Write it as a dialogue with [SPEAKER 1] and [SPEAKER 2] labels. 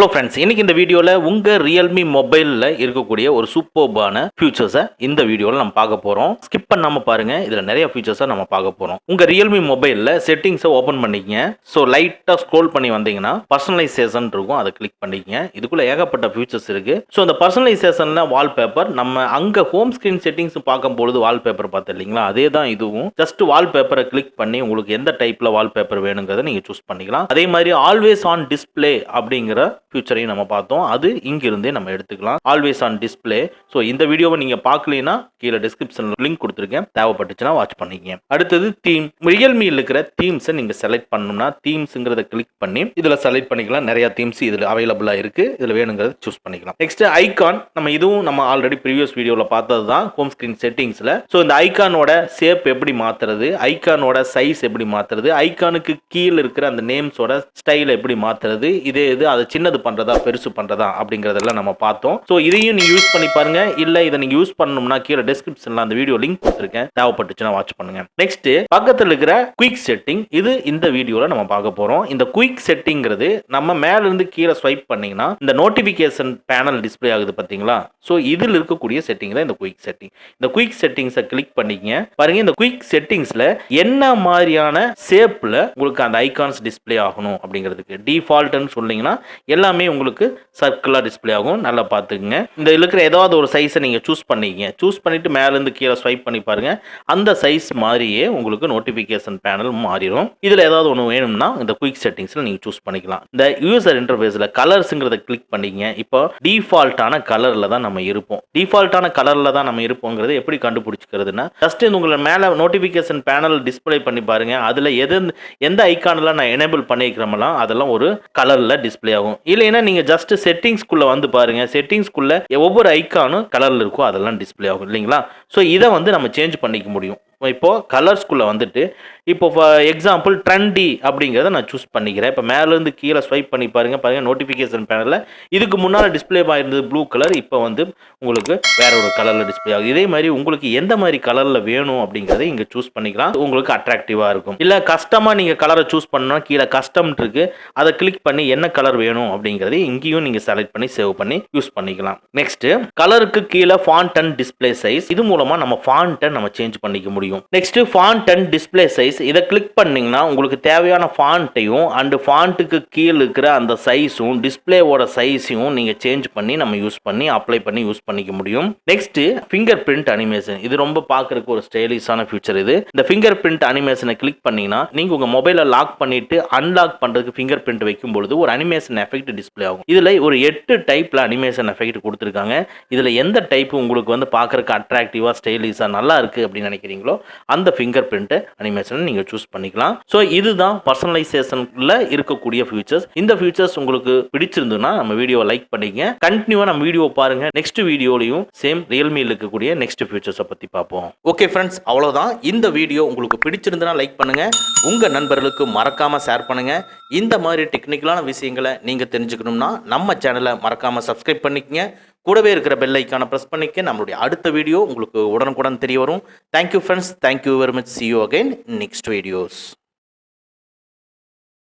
[SPEAKER 1] Hello friends, இன்னைக்கு இந்த வீடியோவில் உங்கள் ரியல்மி மொபைலில் இருக்கக்கூடிய ஒரு சூப்பர்பான ஃபியூச்சர்ஸை இந்த வீடியோவில் நம்ம பார்க்க போகிறோம். ஸ்கிப் பண்ணாமல் பாருங்கள், இதில் நிறைய ஃபியூச்சர்ஸை நம்ம பார்க்க போகிறோம். உங்கள் ரியல்மி மொபைலில் செட்டிங்ஸை ஓப்பன் பண்ணிக்கங்க. ஸோ லைட்டாக ஸ்க்ரோல் பண்ணி வந்தீங்கன்னா பர்சனலைசேஷன் இருக்கும், அதை கிளிக் பண்ணிக்கங்க. இதுக்குள்ளே ஏகப்பட்ட ஃபியூச்சர்ஸ் இருக்குது. ஸோ அந்த பர்சனலைசேஷனில் வால்பேப்பர் நம்ம அங்கே ஹோம் ஸ்க்ரீன் செட்டிங்ஸ் பார்க்கும்பொழுது வால்பேப்பர் பார்த்து இல்லைங்களா, அதே தான் இதுவும். ஜஸ்ட் வால்பேப்பரை கிளிக் பண்ணி உங்களுக்கு எந்த டைப்பில் வால்பேப்பர் வேணுங்கிறத நீங்கள் சூஸ் பண்ணிக்கலாம். அதே மாதிரி ஆல்வேஸ் ஆன் டிஸ்பிளே அப்படிங்கிற ஃபியூச்சரையும் நம்ம பார்த்தோம். அது இங்கிருந்தே நம்ம எடுத்துக்கலாம். Always on display. ஸோ இந்த வீடியோவை நீங்க பார்க்கலைன்னா கீழே டிஸ்கிரிப்ஷன்ல லிங்க் கொடுத்துருக்கேன், தேவைப்பட்டுச்சுன்னா வாட்ச் பண்ணிக்கங்க. அடுத்தது தீம். ரியல்மியில் இருக்கிற தீம்ஸை நீங்க செலக்ட் பண்ணணும்னா தீம்ஸ்ங்கிறத கிளிக் பண்ணி இதுல செலக்ட் பண்ணிக்கலாம். நிறைய தீம்ஸ் இதுல அவைலபிளா இருக்கு. இதுல வேணுங்கிறத சூஸ் பண்ணிக்கலாம். Next icon. இதுவும் நம்ம ஆல்ரெடி ப்ரீவியஸ் வீடியோல பார்த்தது தான், ஹோம் ஸ்கிரீன் செட்டிங்ஸ்ல. ஸோ இந்த ஐகானோட ஷேப் எப்படி மாத்துறது, ஐகானோட சைஸ் எப்படி மாத்துறது, ஐகானுக்கு கீழே இருக்கிற அந்த நேம்ஸோட ஸ்டைல் எப்படி மாத்துறது, இது அதை சின்னது பண்றதா பெருசு பண்றதா அப்படிங்கறதெல்லாம் நம்ம பார்த்தோம். சோ இதையும் நீங்க யூஸ் பண்ணி பாருங்க. இல்ல இதை நீங்க யூஸ் பண்ணணும்னா கீழே டிஸ்கிரிப்ஷன்ல அந்த வீடியோ லிங்க் கொடுத்திருக்கேன், தேவைப்பட்டுச்சுன்னா வாட்ச் பண்ணுங்க. நெக்ஸ்ட் பக்கத்துல இருக்கிற குயிக் செட்டிங். இது இந்த வீடியோல நம்ம பார்க்க போறோம். இந்த குயிக் செட்டிங்கிறது நம்ம மேல இருந்து கீழே ஸ்வைப் பண்ணீங்கன்னா இந்த நோட்டிபிகேஷன் பேனல் டிஸ்ப்ளே ஆகுது பாத்தீங்களா. சோ இதில் இருக்கக்கூடிய செட்டிங் தான் இந்த குயிக் செட்டிங். இந்த குயிக் செட்டிங்ஸை கிளிக் பண்ணிக்கங்க. பாருங்க, இந்த குயிக் செட்டிங்ஸ்ல என்ன மாதிரியான ஷேப்ல உங்களுக்கு அந்த ஐகான்ஸ் டிஸ்ப்ளே ஆகணும் அப்படிங்கிறதுக்கு டிஃபால்ட்னு சொன்னீங்கன்னா எல்லாமே உங்களுக்கு சர்க்குலா டிஸ்ப்ளே ஆகும். நல்லா பார்த்துக்குங்க. இந்த இருக்கிற ஏதாவது ஒரு சைஸை நீங்க சூஸ் பண்ணிக்கங்க. சூஸ் பண்ணிட்டு மேல இருந்து கீழே ஸ்வைப் பண்ணி பாருங்க, அந்த சைஸ் மாதிரியே உங்களுக்கு நோட்டிபிகேஷன் பேனல் மாறிடும். இதுல ஏதாவது ஒன்று வேணும்னா இந்த குயிக் செட்டிங்ஸ்ல நீங்க சூஸ் பண்ணிக்கலாம். இந்த யூசர் இன்டர்ஃபேஸ்ல கலர்ஸ்ங்கிறத கிளிக் பண்ணிக்கங்க. இப்போ டிஃபால்ட்டான கலர்ல தான் நம்ம இருப்போம். டிஃபால்ட்டான கலர்ல தான் நம்ம இருப்போங்கிறது எப்படி கண்டுபிடிச்சிக்கிறதுனா, ஜஸ்ட் உங்களை மேல நோட்டிபிகேஷன் பேனல் டிஸ்ப்ளே பண்ணி பாருங்க. அதுல எந்த ஐகான்ல நான் எனேபிள் பண்ணிக்கிறோமோ அதெல்லாம் ஒரு கலர்ல டிஸ்ப்ளே ஆகும். இல்லைன்னா நீங்க ஜஸ்ட் செட்டிங்ஸ்குள்ள வந்து பாருங்க, செட்டிங்ஸ்குள்ள ஒவ்வொரு ஐகானும் கலர்ல இருக்கும், அதெல்லாம் டிஸ்ப்ளே ஆகும் இல்லைங்களா. ஸோ இதை நம்ம சேஞ்ச் பண்ணிக்க முடியும். இப்போ கலர்ஸ்குள்ள வந்துட்டு இப்போ எக்ஸாம்பிள் ட்ரெண்டி அப்படிங்கிறத நான் சூஸ் பண்ணிக்கிறேன். இப்போ மேலேருந்து கீழே ஸ்வைப் பண்ணி பாருங்க நோட்டிஃபிகேஷன் பேனலில் இதுக்கு முன்னால் டிஸ்பிளே ஆயிருந்தது ப்ளூ கலர், இப்போ உங்களுக்கு வேற ஒரு கலரில் டிஸ்பிளே ஆகுது. இதே மாதிரி உங்களுக்கு எந்த மாதிரி கலரில் வேணும் அப்படிங்கிறத இங்கே சூஸ் பண்ணிக்கலாம். உங்களுக்கு அட்ராக்டிவாக இருக்கும். இல்லை கஸ்டமாக நீங்கள் கலரை சூஸ் பண்ணணும்னா கீழே கஸ்டம் இருக்கு, அதை கிளிக் பண்ணி என்ன கலர் வேணும் அப்படிங்கிறத இங்கேயும் நீங்கள் செலக்ட் பண்ணி சேவ் பண்ணி யூஸ் பண்ணிக்கலாம். நெக்ஸ்ட் கலருக்கு கீழே ஃபாண்ட் அண்ட் டிஸ்பிளே சைஸ். இது மூலமா நம்ம ஃபாண்ட்டை நம்ம சேஞ்ச் பண்ணிக்க முடியும். Next font and display size. இதை கிளிக் பண்ணீங்கன்னா உங்களுக்கு தேவையான ஃபாண்ட்டையும் அண்ட் ஃபாண்ட்டுக்கு கீழே இருக்கிற அந்த சைஸும் டிஸ்பிளேவோட சைஸையும் நீங்க சேஞ்ச் பண்ணி நம்ம யூஸ் பண்ணி அப்ளை பண்ணி யூஸ் பண்ணிக்க முடியும். Next finger print animation. இது ரொம்ப பார்க்கறதுக்கு ஒரு ஸ்டைலிஷான ஃபியூச்சர். இது இந்த ஃபிங்கர் பிரிண்ட் அனிமேஷனை கிளிக் பண்ணீங்கன்னா நீங்க உங்க மொபைலை லாக் பண்ணிட்டு அன்லாக் பண்றதுக்கு ஃபிங்கர் பிரிண்ட் வைக்கும் பொழுது ஒரு அனிமேஷன் எஃபெக்ட் டிஸ்ப்ளே ஆகும். இதுல ஒரு 8 டைப்ல அனிமேஷன் எஃபெக்ட் கொடுத்துருக்காங்க. இதுல எந்த டைப் உங்களுக்கு பார்க்கறதுக்கு அட்ராக்டிவா ஸ்டைலிஷா நல்லா இருக்கு அப்படின்னு நினைக்கிறீங்களோ அந்த ஃபிங்கர் பிரிண்ட் அனிமேஷன் நீங்க சூஸ் பண்ணிக்கலாம். சோ இதுதான் பர்சனலைசேஷன்ல இருக்கக்கூடிய ஃபியூச்சர்ஸ். இந்த ஃபியூச்சர்ஸ் உங்களுக்கு பிடிச்சிருந்ததுன்னா நம்ம வீடியோவை லைக் பண்ணிக்கங்க. கண்டினியூவா நம்ம வீடியோ பாருங்க. நெக்ஸ்ட் வீடியோலயும் சேம் ரியல்மியில் இருக்கக்கூடிய நெக்ஸ்ட் ஃபியூச்சர்ஸை பத்தி பார்ப்போம். ஓகே ஃப்ரெண்ட்ஸ், அவ்வளவுதான். இந்த வீடியோ உங்களுக்கு பிடிச்சிருந்ததுன்னா லைக் பண்ணுங்க, உங்க நண்பர்களுக்கு மறக்காம ஷேர் பண்ணுங்க. இந்த மாதிரி டெக்னிக்கலான விஷயங்களை நீங்க தெரிஞ்சுக்கணும்னா நம்ம சேனலை மறக்காம சப்ஸ்கிரைப் பண்ணிக்கங்க. கூடவே இருக்கிற பெல் ஐக்கானை பிரஸ் பண்ணிக்க நம்மளுடைய அடுத்த வீடியோ உங்களுக்கு உடனுக்குடன் தெரிய வரும். Thank you friends, thank you very much. See you again in next videos.